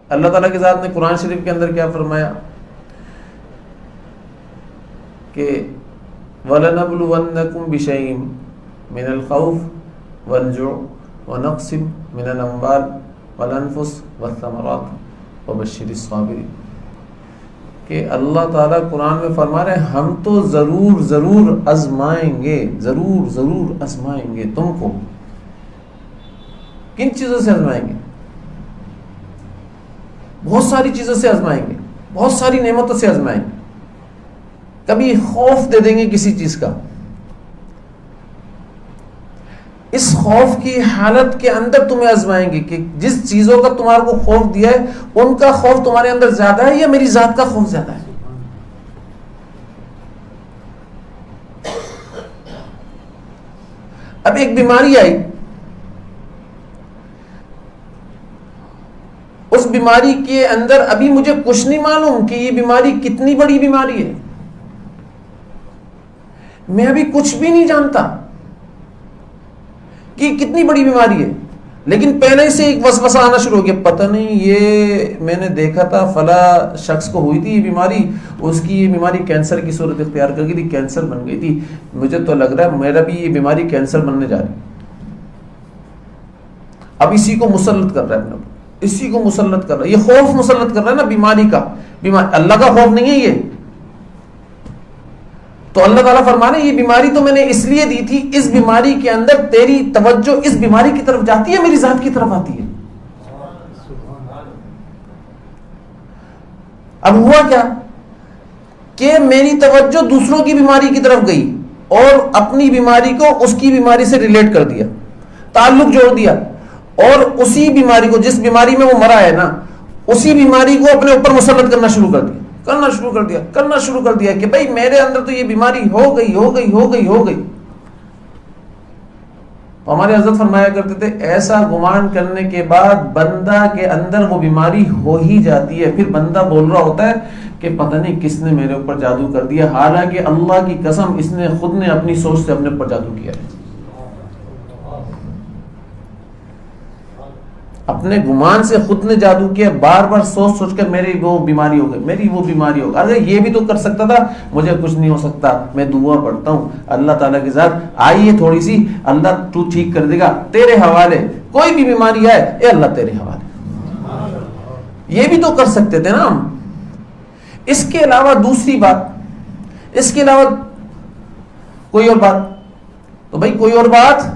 اللہ تعالیٰ کی ذات نے قرآن شریف کے اندر کیا فرمایا کہ وَلَنَبْلُوَنَّكُمْ بِشَيْءٍ مِنَ الْخَوْفِ وَالْجُوعِ وَنَقْصٍ مِنَ الْأَمْوَالِ وَالْأَنفُسِ وَالثَّمَرَاتِ وَبَشِّرِ الصَّابِرِينَ، کہ اللہ تعالیٰ قرآن میں فرما رہے ہیں ہم تو ضرور ضرور آزمائیں گے، ضرور ضرور آزمائیں گے تم کو۔ کن چیزوں سے آزمائیں گے؟ بہت ساری چیزوں سے آزمائیں گے، بہت ساری نعمتوں سے آزمائیں گے۔ کبھی خوف دے دیں گے کسی چیز کا، اس خوف کی حالت کے اندر تمہیں آزمائیں گے کہ جس چیزوں کا تمہارے کو خوف دیا ہے ان کا خوف تمہارے اندر زیادہ ہے یا میری ذات کا خوف زیادہ ہے۔ اب ایک بیماری آئی، اس بیماری کے اندر ابھی مجھے کچھ نہیں معلوم کہ یہ بیماری کتنی بڑی بیماری ہے، میں ابھی کچھ بھی نہیں جانتا کہ کتنی بڑی بیماری ہے، لیکن پہلے سے ایک وسوسہ آنا شروع ہو گیا، پتہ نہیں یہ میں نے دیکھا تھا فلاں شخص کو ہوئی تھی یہ بیماری، اس کی یہ بیماری کینسر کی صورت اختیار کر گئی تھی، کینسر بن گئی تھی، مجھے تو لگ رہا ہے میرا بھی یہ بیماری کینسر بننے جا رہی ہے۔ اب اسی کو مسلط کر رہا ہے اپنے، اسی کو مسلط کر رہا ہے، یہ خوف مسلط کر رہا ہے نا بیماری کا۔ اللہ کا خوف نہیں ہے یہ، تو اللہ تعالیٰ فرما رہے ہیں یہ بیماری تو میں نے اس لیے دی تھی، اس بیماری کے اندر تیری توجہ اس بیماری کی طرف جاتی ہے، میری ذات کی طرف آتی ہے۔ اب ہوا کیا کہ میری توجہ دوسروں کی بیماری کی طرف گئی اور اپنی بیماری کو اس کی بیماری سے ریلیٹ کر دیا، تعلق جوڑ دیا، اور اسی بیماری کو جس بیماری میں وہ مرا ہے نا، اسی بیماری کو اپنے اوپر مسلط کرنا شروع کر دیا کہ بھائی میرے اندر تو یہ بیماری ہو گئی۔ ہمارے حضرت فرمایا کرتے تھے ایسا گمان کرنے کے بعد بندہ کے اندر وہ بیماری ہو ہی جاتی ہے، پھر بندہ بول رہا ہوتا ہے کہ پتہ نہیں کس نے میرے اوپر جادو کر دیا، حالانکہ اللہ کی قسم اس نے خود نے اپنی سوچ سے اپنے اوپر جادو کیا ہے، اپنے گمان سے خود نے جادو کیا، بار بار سوچ کر میری وہ بیماری ہو گئی، میری وہ بیماری ہو گئی، ارے یہ بھی تو کر سکتا تھا، مجھے کچھ نہیں ہو سکتا، میں دعا پڑھتا ہوں اللہ تعالیٰ کی ذات آئیے تھوڑی سی، اللہ تو ٹھیک کر دے گا، تیرے حوالے، کوئی بھی بیماری آئے اے اللہ تیرے حوالے، یہ بھی تو کر سکتے تھے نا ہم۔ اس کے علاوہ دوسری بات، اس کے علاوہ کوئی اور بات، تو بھائی کوئی اور بات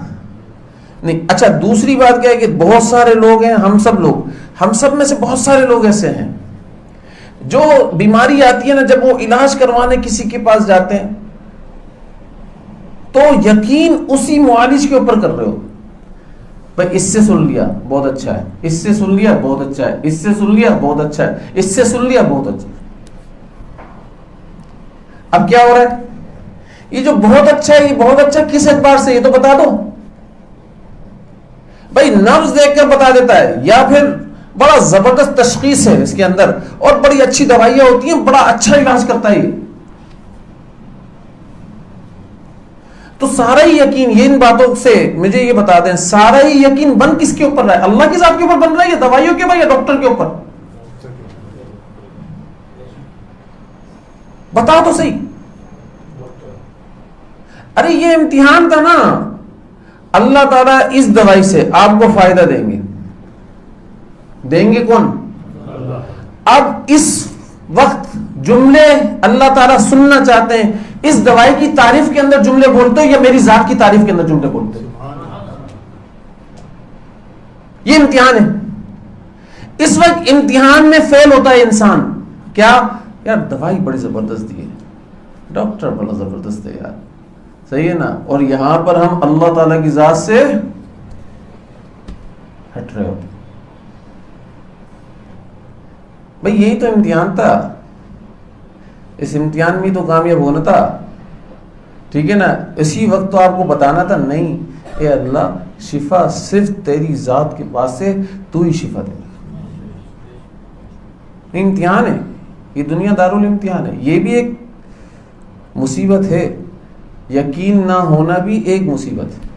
نہیں۔ اچھا دوسری بات کیا ہے کہ بہت سارے لوگ ہیں، ہم سب میں سے بہت سارے لوگ ایسے ہیں جو بیماری آتی ہے نا، جب وہ علاج کروانے کسی کے پاس جاتے ہیں تو یقین اسی معالج کے اوپر کر رہے ہو، بھائی اس سے سن لیا بہت اچھا ہے، اس سے سن لیا بہت اچھا ہے، اس سے سن لیا بہت اچھا ہے، اس سے سن لیا بہت اچھا ہے۔ اب کیا ہو رہا ہے، یہ جو بہت اچھا ہے، یہ بہت اچھا کس اعتبار سے یہ تو بتا دو بھائی، نبض دیکھ کر بتا دیتا ہے یا پھر بڑا زبردست تشخیص ہے اس کے اندر اور بڑی اچھی دوائیاں ہوتی ہیں، بڑا اچھا علاج کرتا ہے یہ، تو سارا ہی یقین یہ ان باتوں سے مجھے یہ بتا دیں، سارا ہی یقین بن کس کے اوپر رہا ہے؟ اللہ کی ذات کے اوپر بن رہا ہے یا دوائیوں کے اوپر یا ڈاکٹر کے اوپر؟ بتا تو صحیح۔ ارے یہ امتحان تھا نا، اللہ تعالیٰ اس دوائی سے آپ کو فائدہ دیں گے کون؟ اب اس وقت جملے اللہ تعالیٰ سننا چاہتے ہیں، اس دوائی کی تعریف کے اندر جملے بولتے ہو یا میری ذات کی تعریف کے اندر جملے بولتے ہو؟ یہ امتحان ہے۔ اس وقت امتحان میں فیل ہوتا ہے انسان، کیا یار دوائی بڑی زبردست دی ہے، ڈاکٹر بڑا زبردست ہے یار، صحیح ہے نا، اور یہاں پر ہم اللہ تعالیٰ کی ذات سے ہٹ رہے ہو۔ بھئی یہی تو امتحان تھا، اس امتحان میں تو کامیاب ہونا تھا، ٹھیک ہے نا۔ اسی وقت تو آپ کو بتانا تھا نہیں اے اللہ شفا صرف تیری ذات کے پاس سے تو ہی شفا دے گا۔ امتحان ہے یہ، دنیا دارالامتحان ہے، یہ بھی ایک مصیبت ہے، یقین نہ ہونا بھی ایک مصیبت ہے۔